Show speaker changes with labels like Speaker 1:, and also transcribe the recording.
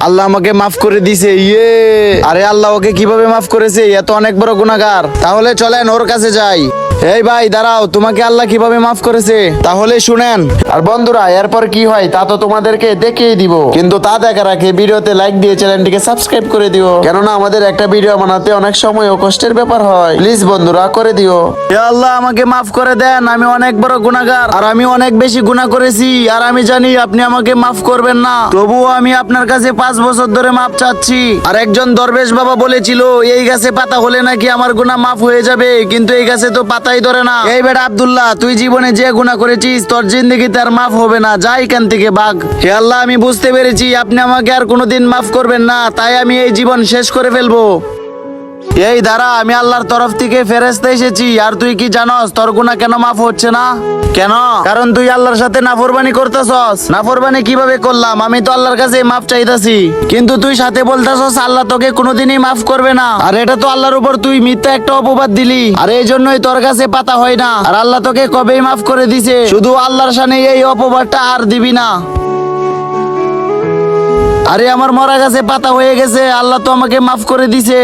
Speaker 1: আল্লাহ আমাকে মাফ করে দিছে। ইয়ে, আরে আল্লাহ ওকে কিভাবে মাফ করেছে? এত অনেক বড় গুনাহগার। তাহলে চলেন ওর কাছে যাই। এই ভাই দাঁড়াও, তোমাকে আল্লাহ কিভাবে মাফ করেছে তাহলে শুনেন। আর বন্ধুরা, এরপর কি হয় তা তো তোমাদেরকে দেখিয়ে দিব, কিন্তু তা দেখার আগে ভিডিওতে লাইক দিয়ে চ্যানেলটিকে সাবস্ক্রাইব করে দিও, কেননা আমাদের একটা ভিডিও বানাতে অনেক সময় ও কষ্টের ব্যাপার হয়। প্লিজ বন্ধুরা করে দিও। হে আল্লাহ, আমাকে মাফ করে দেন, আমি অনেক বড় গুনাহগার আর আমি অনেক বেশি গুনাহ করেছি, আর আমি জানি আপনি আমাকে মাফ করবেন না। তবুও আমি আপনার কাছে 5 বছর ধরে মাফ চাচ্ছি। আর একজন দরবেশ বাবা বলেছিল এই গাছে পাতা হলে নাকি আমার গুনাহ মাফ হয়ে যাবে, কিন্তু এই গাছে তো পাতাই ধরে না। এই বেটা আব্দুল্লাহ, তুই জীবনে যে গুনাহ করেছিস তোর জিন্দেগিতে আর মাফ হবে না, যা এখান থেকে ভাগ। হে আল্লাহ, আমি বুঝতে পেরেছি আপনি আমাকে আর কোনোদিন মাফ করবেন না, তাই আমি এই জীবন শেষ করে ফেলবো। এই দাঁড়া, আমি আল্লাহর তরফ থেকে ফেরেশতা এসেছি। আর তুই কি জানস তোর গুনাহ কেন মাফ হচ্ছে না? কেন? কারণ তুই আল্লাহর সাথে নাফরমানি করতেছস। নাফরমানি কিভাবে করলাম? আমি তো আল্লাহর কাছে মাফ চাইতাছি, কিন্তু তুই সাথে বলতেছস আল্লাহ তোকে কোনোদিনই মাফ করবে না। আর এটা তো আল্লাহর উপর তুই মিথ্যা একটা অপবাদ দিলি, আর এই জন্যই তোর কাছে পাতা হয় না। আর আল্লাহ তোকে কবেই মাফ করে দিছে, শুধু আল্লাহর সামনে এই অপবাদটা আর দিবি না। আরে আমার মরা গাছে পাতা হয়ে গেছে, আল্লাহ তো আমাকে মাফ করে দিছে।